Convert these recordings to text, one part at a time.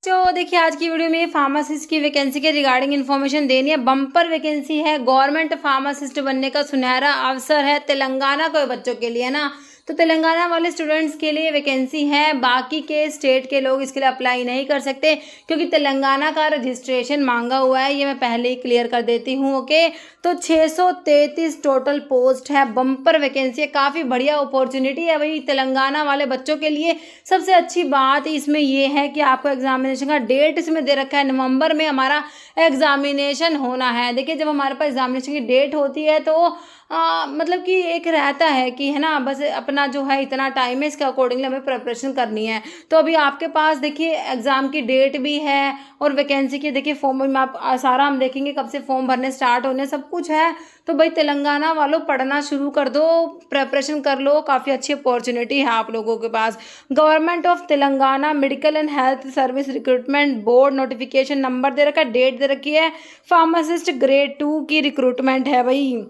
तो देखिए आज की वीडियो में फार्मासिस्ट की वैकेंसी के रिगार्डिंग इन्फॉर्मेशन देनी है। बम्पर वैकेंसी है, गवर्नमेंट फार्मासिस्ट बनने का सुनहरा अवसर है तेलंगाना के बच्चों के लिए ना। तो तेलंगाना वाले स्टूडेंट्स के लिए वैकेंसी है, बाकी के स्टेट के लोग इसके लिए अप्लाई नहीं कर सकते क्योंकि तेलंगाना का रजिस्ट्रेशन मांगा हुआ है। ये मैं पहले ही क्लियर कर देती हूँ। ओके, तो 633 टोटल पोस्ट है, बम्पर वैकेंसी है, काफ़ी बढ़िया अपॉर्चुनिटी है भाई तेलंगाना वाले बच्चों के लिए। सबसे अच्छी बात इसमें ये है कि आपको एग्जामिनेशन का डेट इसमें दे रखा है, नवंबर में हमारा एग्जामिनेशन होना है। देखिए जब हमारे पास एग्जामिनेशन की डेट होती है तो मतलब कि एक रहता है कि है ना, बस अपना जो है इतना टाइम है, इसके अकॉर्डिंगली हमें प्रिपरेशन करनी है। तो अभी आपके पास देखिए एग्ज़ाम की डेट भी है और वैकेंसी की देखिए फॉर्म में आप सारा हम देखेंगे कब से फॉर्म भरने स्टार्ट होने, सब कुछ है। तो भाई तेलंगाना वालों पढ़ना शुरू कर दो, प्रिपरेशन कर लो, काफ़ी अच्छी अपॉर्चुनिटी है आप लोगों के पास। Government of Telangana medical and health service recruitment board notification number दे रखा है, डेट दे रखी है, फार्मासिस्ट ग्रेड 2 की रिक्रूटमेंट है भाई।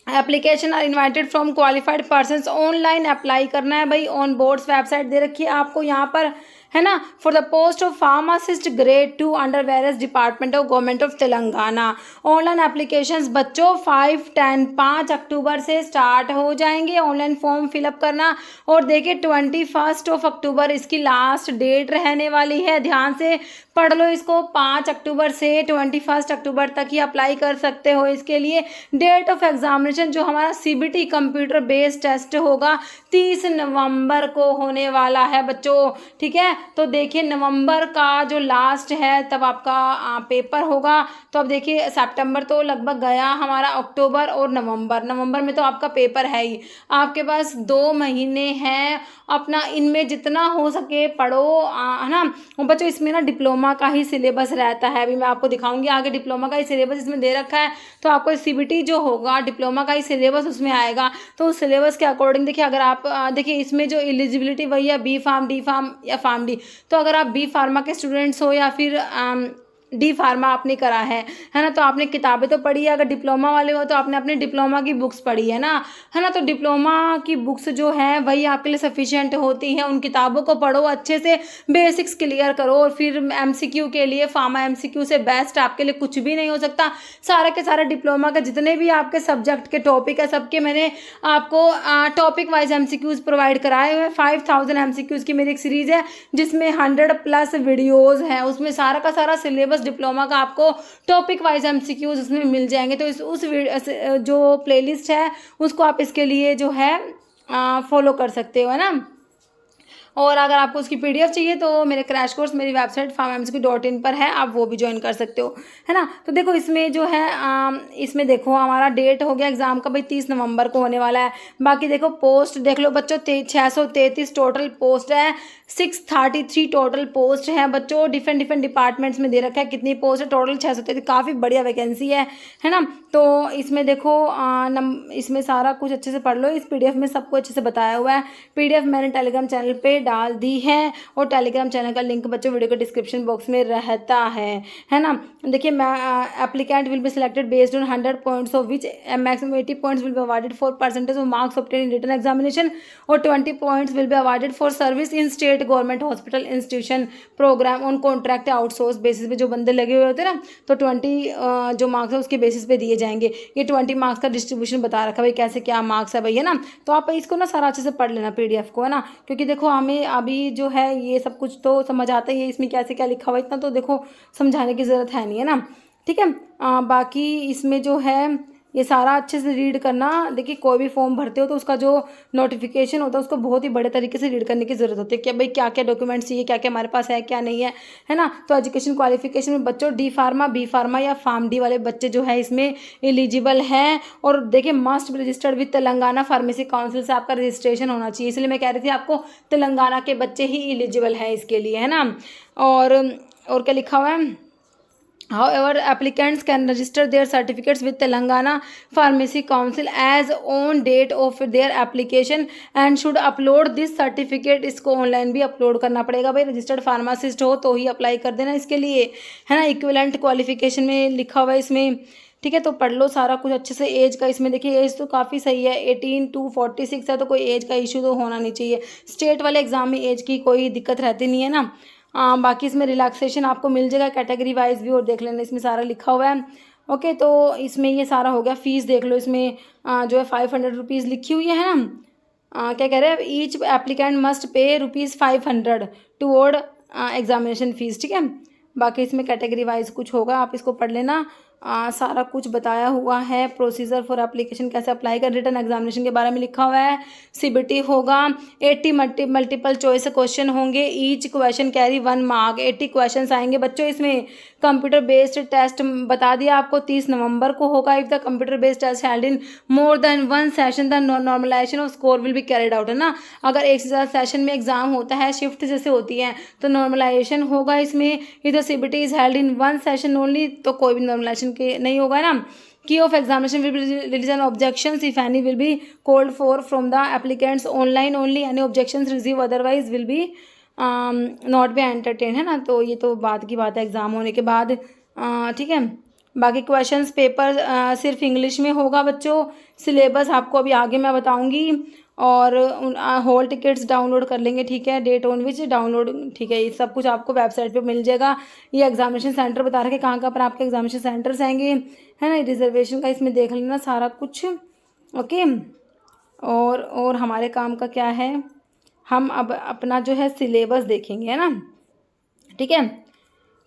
Application are invited from qualified persons, online apply करना है भाई। ऑन बोर्ड्स वेबसाइट दे रखी है आपको यहाँ पर, है ना। For the post of pharmacist grade 2 under various department of government of Telangana. Online applications बच्चों 5 अक्टूबर से स्टार्ट हो जाएंगे ऑनलाइन फॉर्म फिलअप करना। और देखिए 21 अक्टूबर इसकी लास्ट डेट रहने वाली है, ध्यान से पढ़ लो इसको। 5 अक्टूबर से 21 अक्टूबर तक ही अप्लाई कर सकते हो इसके लिए। डेट ऑफ एग्जामिनेशन जो हमारा सीबीटी कंप्यूटर बेस्ड टेस्ट होगा 30 नवंबर को होने वाला है बच्चों, ठीक है। तो देखिए नवंबर का जो लास्ट है तब आपका पेपर होगा। तो अब देखिए सितंबर तो लगभग गया हमारा, अक्टूबर और नवंबर में तो आपका पेपर है ही। आपके पास 2 महीने हैं अपना, इनमें जितना हो सके पढ़ो, है ना। और बच्चों इसमें ना डिप्लोमा का ही सिलेबस रहता है, अभी मैं आपको दिखाऊंगी आगे। डिप्लोमा का ही सिलेबस इसमें दे रखा है, तो आपको सीबीटी जो होगा डिप्लोमा का ही सिलेबस उसमें आएगा। तो उस सिलेबस के अकॉर्डिंग देखिए, अगर आप देखिए इसमें जो एलिजिबिलिटी वही है बी फार्म, डी फार्म या फार्म डी। तो अगर आप बी फार्मा के स्टूडेंट्स हो या फिर डी फार्मा आपने करा है ना, तो आपने किताबें तो पढ़ी है। अगर डिप्लोमा वाले हो तो आपने अपने डिप्लोमा की बुक्स पढ़ी है ना। तो डिप्लोमा की बुक्स जो है वही आपके लिए सफिशिएंट होती हैं। उन किताबों को पढ़ो, अच्छे से बेसिक्स क्लियर करो और फिर एमसीक्यू के लिए फार्मा एमसीक्यू से बेस्ट आपके लिए कुछ भी नहीं हो सकता। सारे के सारे डिप्लोमा के जितने भी आपके सब्जेक्ट के टॉपिक है सबके मैंने आपको टॉपिक वाइज एमसीक्यूज प्रोवाइड कराए हुए हैं। 5000 एमसीक्यूज की मेरी एक सीरीज है जिसमें 100+ वीडियोज हैं, उसमें सारा का सारा सिलेबस डिप्लोमा का आपको टॉपिक वाइज एमसीक्यूज उसमें मिल जाएंगे। तो उस जो प्लेलिस्ट है उसको आप इसके लिए जो है फॉलो कर सकते हो, है ना। और अगर आपको उसकी पीडीएफ चाहिए तो मेरे क्रैश कोर्स मेरी वेबसाइट farmmck.in पर है, आप वो भी ज्वाइन कर सकते हो, है ना। तो देखो इसमें जो है इसमें देखो हमारा डेट हो गया एग्जाम का भाई 30 नवंबर को होने वाला है। बाकी देखो पोस्ट देख लो बच्चों, 633 टोटल पोस्ट है, 633 टोटल पोस्ट है बच्चों। डिफरेंट डिपार्टमेंट्स में दे रखा है कितनी पोस्ट है, टोटल 633, काफ़ी बढ़िया वैकेंसी है ना। तो इसमें देखो इसमें सारा कुछ अच्छे से पढ़ लो, इस पीडीएफ में सबको अच्छे से बताया हुआ है। पीडीएफ मैंने टेलीग्राम चैनल पे डाल दी है और टेलीग्राम चैनल का लिंक बच्चों वीडियो के डिस्क्रिप्शन बॉक्स में रहता है ना। देखिए applicant will be selected based on 100 points of which maximum 80 points will be awarded for percentage of marks obtain in written examination और 20 points will be awarded for service in state government hospital institution program on contract outsource basis पे। जो बंदे लगे हुए होते हैं ना, तो 20 जो मार्क्स है उसके बेसिस पे दिए जाएंगे। ये 20 मार्क्स का डिस्ट्रीब्यूशन बता रखा है भाई, कैसे क्या मार्क्स है भाई, है ना। तो आप इसको ना सारा अच्छे से पढ़ लेना पीडीएफ को, है ना, क्योंकि देखो हमें अभी जो है ये सब कुछ तो समझ आता ही है, इसमें कैसे क्या लिखा हुआ है इतना तो देखो समझाने की ज़रूरत है नहीं, है ना, ठीक है। बाकी इसमें जो है ये सारा अच्छे से रीड करना। देखिए कोई भी फॉर्म भरते हो तो उसका जो नोटिफिकेशन होता है उसको बहुत ही बड़े तरीके से रीड करने की ज़रूरत होती है कि भाई क्या क्या डॉक्यूमेंट्स चाहिए, क्या क्या हमारे पास है क्या नहीं है ना। तो एजुकेशन क्वालिफिकेशन में बच्चों डी फार्मा, बी फार्मा या फार्म डी वाले बच्चे जो है इसमें एलिजिबल हैं। और देखिए must be registered with Telangana pharmacy council से आपका रजिस्ट्रेशन होना चाहिए, इसलिए मैं कह रही थी आपको तेलंगाना के बच्चे ही एलिजिबल हैं इसके लिए, है ना। और क्या लिखा हुआ है, however applicants can register their certificates with Telangana Pharmacy Council as on date of their application and should upload this certificate। इसको ऑनलाइन भी अपलोड करना पड़ेगा भाई, रजिस्टर्ड फार्मासिस्ट हो तो ही अप्लाई कर देना इसके लिए, है ना। इक्विवेलेंट क्वालिफिकेशन में लिखा हुआ है इसमें, ठीक है। तो पढ़ लो सारा कुछ अच्छे से। एज का इसमें देखिए एज तो काफ़ी सही है, 18 to 46 है, तो कोई एज का इशू तो होना नहीं चाहिए। स्टेट वाले एग्जाम में एज की कोई दिक्कत रहती नहीं है ना। बाकी इसमें रिलैक्सेशन आपको मिल जाएगा कैटेगरी वाइज भी, और देख लेना इसमें सारा लिखा हुआ है। ओके, तो इसमें ये सारा हो गया। फ़ीस देख लो, इसमें जो है 500 रुपीज़ लिखी हुई है ना। क्या कह रहे हैं, each applicant must pay ₹500 toward examination fees, ठीक है। बाकी इसमें कैटेगरी वाइज कुछ होगा, आप इसको पढ़ लेना। सारा कुछ बताया हुआ है। प्रोसीजर फॉर एप्लीकेशन, कैसे अप्लाई कर, रिटन एग्जामिनेशन के बारे में लिखा हुआ है। सीबीटी होगा, 80 मल्टीपल चॉइस क्वेश्चन होंगे, each question carry 1 mark, 80 question आएंगे बच्चों। इसमें कंप्यूटर बेस्ड टेस्ट बता दिया आपको 30 नवंबर को होगा। If the computer based test held in more than 1 session the normalization of score will be carried out, है ना। अगर एक से ज़्यादा सेशन में एग्जाम होता है, शिफ्ट जैसे होती है, तो नॉर्मलाइजेशन होगा इसमें। If the CBT is held in 1 session only, तो कोई भी नॉर्मलाइजेशन के नहीं होगा ना। Key of examination will be released and objections, if any, will be called for from the applicants online only. Any objections received otherwise will be not be entertained, है ना। तो ये तो बाद की बात है एग्ज़ाम होने के बाद, ठीक है। बाकी क्वेश्चंस पेपर सिर्फ इंग्लिश में होगा बच्चों। सिलेबस आपको अभी आगे मैं बताऊंगी, और हॉल टिकट्स डाउनलोड कर लेंगे, ठीक है। डेट ऑन विच डाउनलोड, ठीक है। ये सब कुछ आपको वेबसाइट पे मिल जाएगा। ये एग्जामिनेशन सेंटर बता रखे कहाँ कहाँ पर आपके एग्जामिनेशन सेंटर्स आएंगे, है ना। रिजर्वेशन का इसमें देख लेना सारा कुछ, ओके। और हमारे काम का क्या है, हम अब अपना जो है सिलेबस देखेंगे, है ना, ठीक है।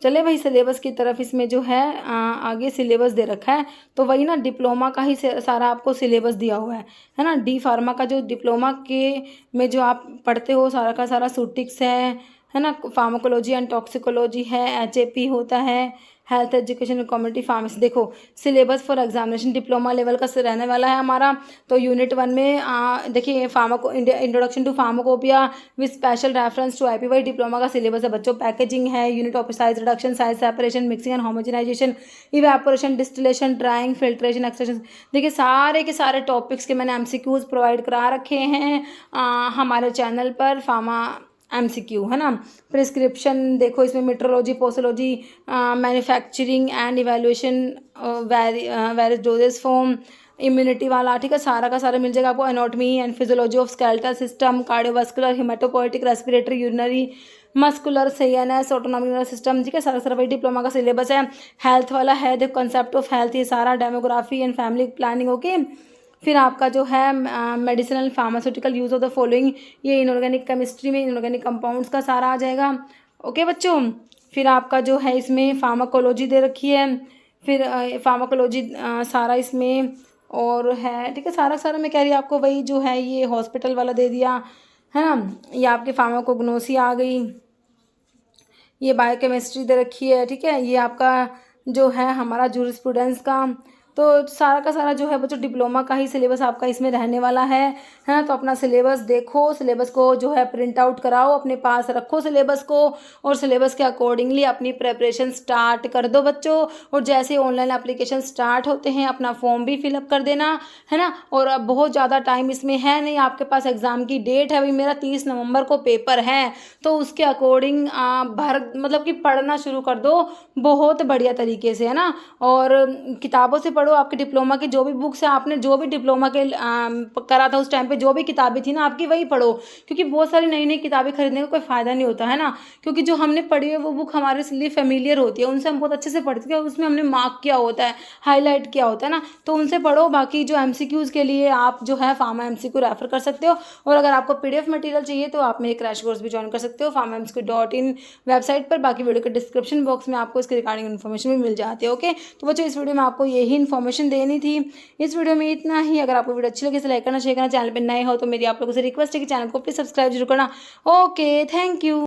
चले भाई सिलेबस की तरफ। इसमें जो है आगे सिलेबस दे रखा है, तो वही ना डिप्लोमा का ही सारा आपको सिलेबस दिया हुआ है ना। डी फार्मा का जो डिप्लोमा के में जो आप पढ़ते हो सारा का सारा सूटिक्स है ना। फार्माकोलॉजी एंड टॉक्सिकोलॉजी है, एचएपी होता है, हेल्थ एजुकेशन कम्युनिटी फार्मेसी। देखो syllabus for examination diploma level का रहने वाला है हमारा। तो यूनिट 1 में देखिए pharmaco introduction to pharmacopoeia with special reference to IPY diploma का सिलेबस है बच्चों। पैकेजिंग है, unit of size reduction, size separation, mixing and homogenisation, evaporation, distillation, drying, filtration, extraction. देखिए सारे के सारे टॉपिक्स के मैंने एमसीक्यूज प्रोवाइड करा रखे हैं हमारे चैनल पर, फार्मा एमसीक्यू, है ना। प्रिस्क्रिप्शन देखो, इसमें metrology, posology, manufacturing and evaluation, various doses form, immunity वाला, ठीक है। सारा का सारा मिल जाएगा आपको। Anatomy and physiology of skeletal system, cardiovascular, haematopoietic, respiratory, urinary, muscular, CNS, autonomic nervous system, ठीक है। सारा सारा वही डिप्लोमा का सिलेबस है। हेल्थ वाला है, द कॉन्सेप्ट ऑफ हेल्थ, ये सारा, demography and family planning, okay. फिर आपका जो है medicinal pharmaceutical use of the following, ये इनऑर्गेनिक केमिस्ट्री में इनऑर्गेनिक कंपाउंड्स का सारा आ जाएगा, ओके बच्चों। फिर आपका जो है इसमें फार्माकोलॉजी दे रखी है, फिर फार्माकोलॉजी सारा इसमें और है, ठीक है। सारा सारा मैं कह रही हूँ आपको, वही जो है ये हॉस्पिटल वाला दे दिया, है ना। ये आपके फार्माकोग्नोसी आ गई, ये बायोकेमिस्ट्री दे रखी है, ठीक है। ये आपका जो है हमारा जूरिस्प्रूडेंस का, तो सारा का सारा जो है बच्चों डिप्लोमा का ही सिलेबस आपका इसमें रहने वाला है ना। तो अपना सिलेबस देखो, सिलेबस को जो है प्रिंट आउट कराओ, अपने पास रखो सिलेबस को, और सिलेबस के अकॉर्डिंगली अपनी प्रेपरेशन स्टार्ट कर दो बच्चों। और जैसे ऑनलाइन एप्लीकेशन स्टार्ट होते हैं अपना फॉर्म भी फिलअप कर देना, है ना। और अब बहुत ज़्यादा टाइम इसमें है नहीं, आपके पास एग्ज़ाम की डेट है, अभी मेरा 30 नवंबर को पेपर है, तो उसके अकॉर्डिंग मतलब कि पढ़ना शुरू कर दो बहुत बढ़िया तरीके से, है ना। और किताबों से पढ़ो, आपके डिप्लोमा की जो भी बुक्स है, आपने जो भी डिप्लोमा के करा था उस टाइम पे जो भी किताबें थी ना आपकी, वही पढ़ो। क्योंकि बहुत सारी नई नई किताबें खरीदने का कोई फ़ायदा नहीं होता, है ना। क्योंकि जो हमने पढ़ी है वो बुक हमारे लिए फेमिलियर होती है, उनसे हम बहुत अच्छे से पढ़ते हैं, उसमें हमने मार्क किया होता है, हाईलाइट किया होता है ना, तो उनसे पढ़ो। बाकी जो एमसीक्यूज़ के लिए आप जो है फार्मा एमसीक्यू रेफर कर सकते हो, और अगर आपको पीडीएफ मटेरियल चाहिए तो आप मेरे क्रैश कोर्स भी ज्वाइन कर सकते हो pharmaMCQ.in वेबसाइट पर। बाकी वीडियो के डिस्क्रिप्शन बॉक्स में आपको इसके रिगार्डिंग इन्फॉर्मेशन भी मिल जाती है, ओके। तो बच्चों इस वीडियो में आपको यही इन्फॉर्मेशन देनी थी। इस वीडियो में इतना ही। अगर आपको वीडियो अच्छी लगे तो लाइक करना, शेयर करना, चैनल पर नए हो तो मेरी आप लोगों से रिक्वेस्ट है कि चैनल को प्लीज सब्सक्राइब जरूर करना, ओके। Thank you.